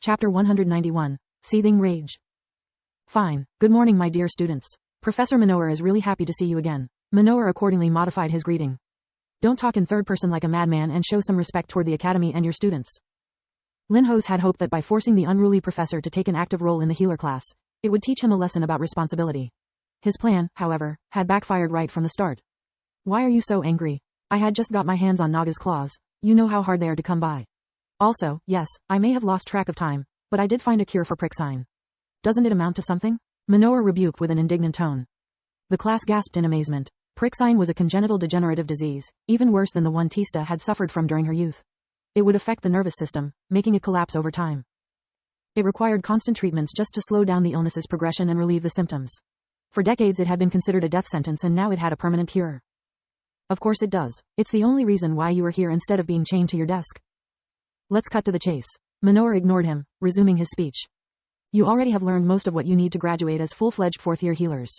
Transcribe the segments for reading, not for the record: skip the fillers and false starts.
Chapter 191. Seething Rage. Fine. Good morning, my dear students. Professor Manohar is really happy to see you again. Manohar accordingly modified his greeting. Don't talk in third person like a madman and show some respect toward the academy and your students. Linhos had hoped that by forcing the unruly professor to take an active role in the healer class, it would teach him a lesson about responsibility. His plan, however, had backfired right from the start. Why are you so angry? I had just got my hands on Naga's claws. You know how hard they are to come by. Also, yes, I may have lost track of time, but I did find a cure for prick sign. Doesn't it amount to something? Manohar rebuked with an indignant tone. The class gasped in amazement. Prick sign was a congenital degenerative disease, even worse than the one Tista had suffered from during her youth. It would affect the nervous system, making it collapse over time. It required constant treatments just to slow down the illness's progression and relieve the symptoms. For decades it had been considered a death sentence and now it had a permanent cure. Of course it does. It's the only reason why you are here instead of being chained to your desk. Let's cut to the chase. Manohar ignored him, resuming his speech. You already have learned most of what you need to graduate as full-fledged fourth-year healers.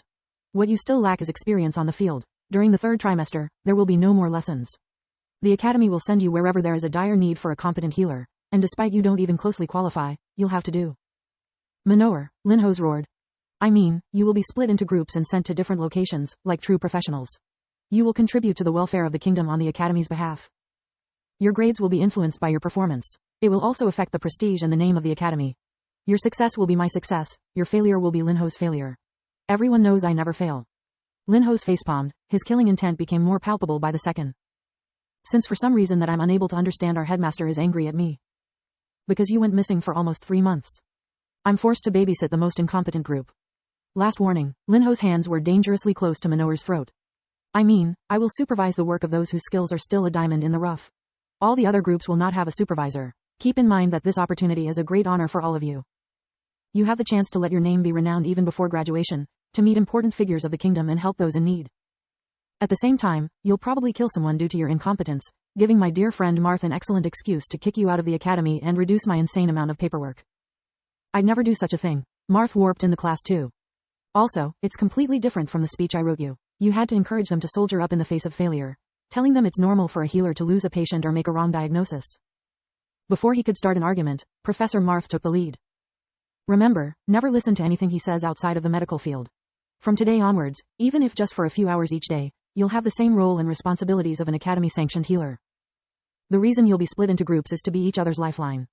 What you still lack is experience on the field. During the third trimester, there will be no more lessons. The academy will send you wherever there is a dire need for a competent healer, and despite you don't even closely qualify, you'll have to do. Manohar, Linhos roared. I mean, you will be split into groups and sent to different locations, like true professionals. You will contribute to the welfare of the kingdom on the academy's behalf. Your grades will be influenced by your performance. It will also affect the prestige and the name of the academy. Your success will be my success, your failure will be Linhos' failure. Everyone knows I never fail. Linhos facepalmed, his killing intent became more palpable by the second. Since for some reason that I'm unable to understand our headmaster is angry at me. Because you went missing for almost 3 months. I'm forced to babysit the most incompetent group. Last warning, Linhos' hands were dangerously close to Manohar's throat. I mean, I will supervise the work of those whose skills are still a diamond in the rough. All the other groups will not have a supervisor. Keep in mind that this opportunity is a great honor for all of you. You have the chance to let your name be renowned even before graduation, to meet important figures of the kingdom and help those in need. At the same time, you'll probably kill someone due to your incompetence, giving my dear friend Marth an excellent excuse to kick you out of the academy and reduce my insane amount of paperwork. I'd never do such a thing. Marth warped in the class too. Also, it's completely different from the speech I wrote you. You had to encourage them to soldier up in the face of failure, telling them it's normal for a healer to lose a patient or make a wrong diagnosis. Before he could start an argument, Professor Marth took the lead. Remember, never listen to anything he says outside of the medical field. From today onwards, even if just for a few hours each day, you'll have the same role and responsibilities of an academy-sanctioned healer. The reason you'll be split into groups is to be each other's lifeline.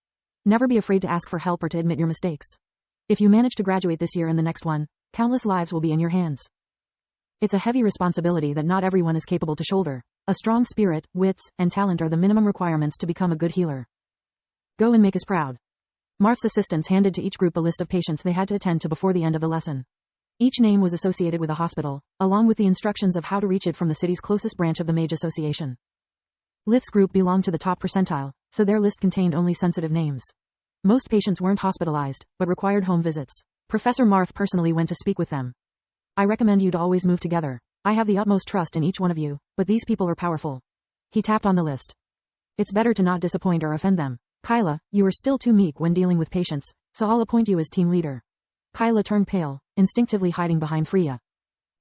Never be afraid to ask for help or to admit your mistakes. If you manage to graduate this year and the next one, countless lives will be in your hands. It's a heavy responsibility that not everyone is capable to shoulder. A strong spirit, wits, and talent are the minimum requirements to become a good healer. Go and make us proud. Marth's assistants handed to each group a list of patients they had to attend to before the end of the lesson. Each name was associated with a hospital, along with the instructions of how to reach it from the city's closest branch of the Mage Association. Lith's group belonged to the top percentile, so their list contained only sensitive names. Most patients weren't hospitalized, but required home visits. Professor Marth personally went to speak with them. I recommend you to always move together. I have the utmost trust in each one of you, but these people are powerful. He tapped on the list. It's better to not disappoint or offend them. Kyla, you are still too meek when dealing with patients, so I'll appoint you as team leader. Kyla turned pale, instinctively hiding behind Freya.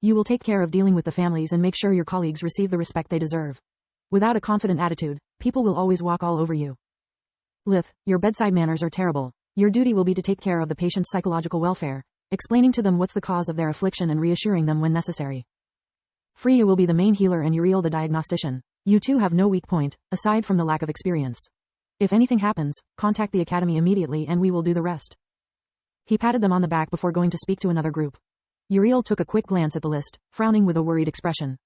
You will take care of dealing with the families and make sure your colleagues receive the respect they deserve. Without a confident attitude, people will always walk all over you. Lith, your bedside manners are terrible. Your duty will be to take care of the patient's psychological welfare, explaining to them what's the cause of their affliction and reassuring them when necessary. Freya will be the main healer and Uriel the diagnostician. You two have no weak point, aside from the lack of experience. If anything happens, contact the academy immediately and we will do the rest. He patted them on the back before going to speak to another group. Uriel took a quick glance at the list, frowning with a worried expression.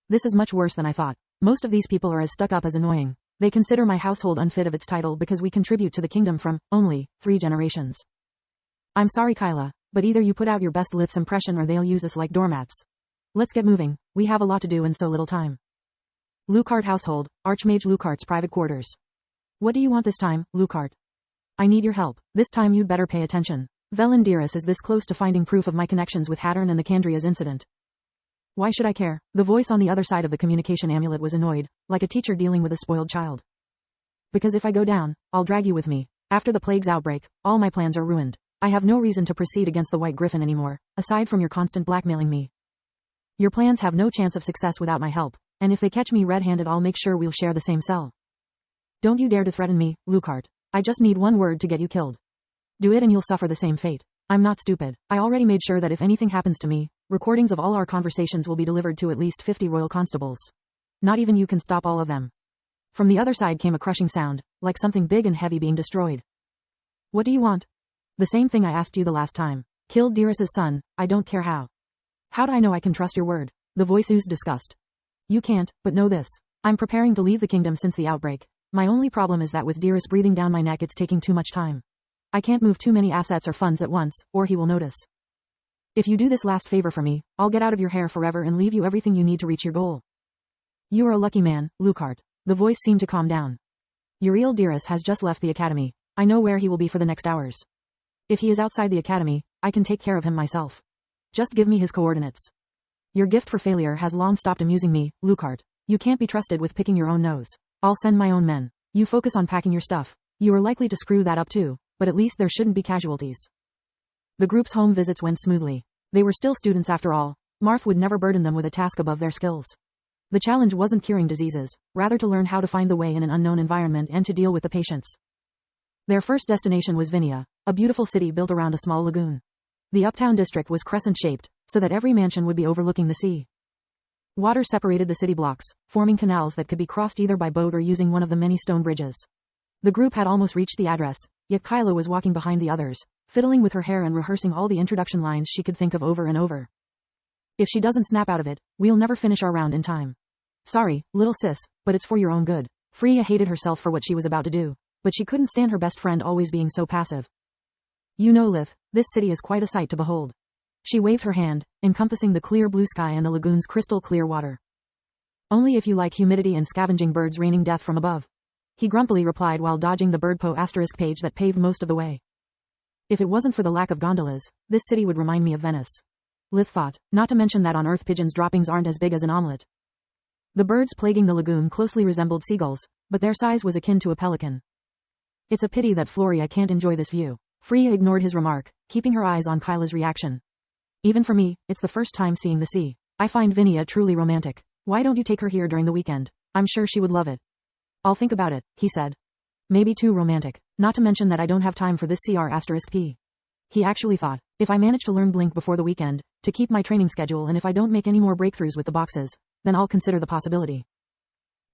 This is much worse than I thought. Most of these people are as stuck up as annoying. They consider my household unfit of its title because we contribute to the kingdom from, only, 3 generations. I'm sorry Kyla, but either you put out your best Lith's impression or they'll use us like doormats. Let's get moving, we have a lot to do in so little time. Lucart household, Archmage Lucart's private quarters. What do you want this time, Lucart? I need your help. This time you'd better pay attention. Velandiris is this close to finding proof of my connections with Hattern and the Candria's incident. Why should I care? The voice on the other side of the communication amulet was annoyed, like a teacher dealing with a spoiled child. Because if I go down, I'll drag you with me. After the plague's outbreak, all my plans are ruined. I have no reason to proceed against the White Griffin anymore, aside from your constant blackmailing me. Your plans have no chance of success without my help, and if they catch me red-handed I'll make sure we'll share the same cell. Don't you dare to threaten me, Lucart. I just need one word to get you killed. Do it and you'll suffer the same fate. I'm not stupid. I already made sure that if anything happens to me, recordings of all our conversations will be delivered to at least 50 royal constables. Not even you can stop all of them. From the other side came a crushing sound, like something big and heavy being destroyed. What do you want? The same thing I asked you the last time. Killed Dearest's son, I don't care how. How do I know I can trust your word? The voice oozed disgust. You can't, but know this. I'm preparing to leave the kingdom since the outbreak. My only problem is that with Dearest breathing down my neck it's taking too much time. I can't move too many assets or funds at once, or he will notice. If you do this last favor for me, I'll get out of your hair forever and leave you everything you need to reach your goal. You are a lucky man, Lucart. The voice seemed to calm down. Uriel Dearest has just left the academy. I know where he will be for the next hours. If he is outside the academy, I can take care of him myself. Just give me his coordinates. Your gift for failure has long stopped amusing me, Lucart. You can't be trusted with picking your own nose. I'll send my own men. You focus on packing your stuff. You are likely to screw that up too, but at least there shouldn't be casualties. The group's home visits went smoothly. They were still students after all. Marth would never burden them with a task above their skills. The challenge wasn't curing diseases, rather to learn how to find the way in an unknown environment and to deal with the patients. Their first destination was Vinia, a beautiful city built around a small lagoon. The uptown district was crescent-shaped, so that every mansion would be overlooking the sea. Water separated the city blocks, forming canals that could be crossed either by boat or using one of the many stone bridges. The group had almost reached the address, yet Kyla was walking behind the others, fiddling with her hair and rehearsing all the introduction lines she could think of over and over. If she doesn't snap out of it, we'll never finish our round in time. Sorry, little sis, but it's for your own good. Freya hated herself for what she was about to do, but she couldn't stand her best friend always being so passive. You know, Lith, this city is quite a sight to behold. She waved her hand, encompassing the clear blue sky and the lagoon's crystal clear water. Only if you like humidity and scavenging birds raining death from above. He grumpily replied while dodging the birdpo asterisk page that paved most of the way. If it wasn't for the lack of gondolas, this city would remind me of Venice. Lith thought, not to mention that on Earth pigeons' droppings aren't as big as an omelette. The birds plaguing the lagoon closely resembled seagulls, but their size was akin to a pelican. It's a pity that Floria can't enjoy this view. Freya ignored his remark, keeping her eyes on Kyla's reaction. Even for me, it's the first time seeing the sea. I find Vinia truly romantic. Why don't you take her here during the weekend? I'm sure she would love it. I'll think about it, he said. Maybe too romantic. Not to mention that I don't have time for this CR*P. He actually thought, if I manage to learn Blink before the weekend, to keep my training schedule and if I don't make any more breakthroughs with the boxes, then I'll consider the possibility.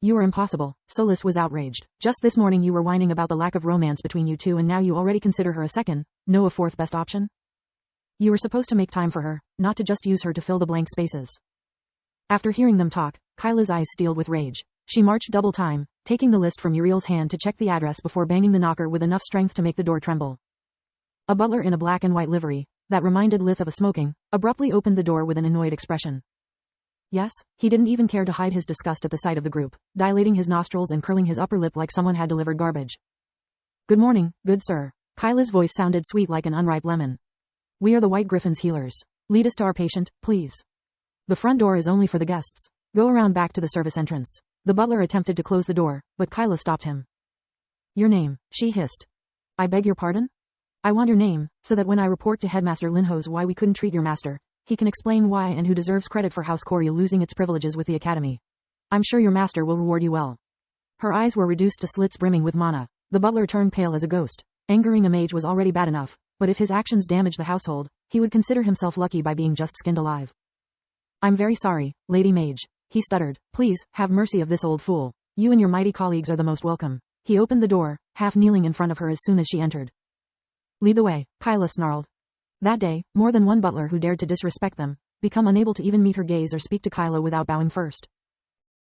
You are impossible. Solis was outraged. Just this morning you were whining about the lack of romance between you two and now you already consider her a second, no a fourth best option? You were supposed to make time for her, not to just use her to fill the blank spaces. After hearing them talk, Kyla's eyes steeled with rage. She marched double time, taking the list from Uriel's hand to check the address before banging the knocker with enough strength to make the door tremble. A butler in a black and white livery, that reminded Lith of a smoking, abruptly opened the door with an annoyed expression. Yes, he didn't even care to hide his disgust at the sight of the group, dilating his nostrils and curling his upper lip like someone had delivered garbage. Good morning, good sir. Kyla's voice sounded sweet like an unripe lemon. We are the White Griffin's healers. Lead us to our patient, please. The front door is only for the guests. Go around back to the service entrance. The butler attempted to close the door, but Kyla stopped him. Your name, she hissed. I beg your pardon? I want your name, so that when I report to Headmaster Linhos why we couldn't treat your master, he can explain why and who deserves credit for House Coria losing its privileges with the academy. I'm sure your master will reward you well. Her eyes were reduced to slits brimming with mana. The butler turned pale as a ghost. Angering a mage was already bad enough, but if his actions damaged the household, he would consider himself lucky by being just skinned alive. I'm very sorry, Lady Mage. He stuttered. Please, have mercy of this old fool. You and your mighty colleagues are the most welcome. He opened the door, half kneeling in front of her as soon as she entered. Lead the way, Kyla snarled. That day, more than one butler who dared to disrespect them, become unable to even meet her gaze or speak to Kyla without bowing first.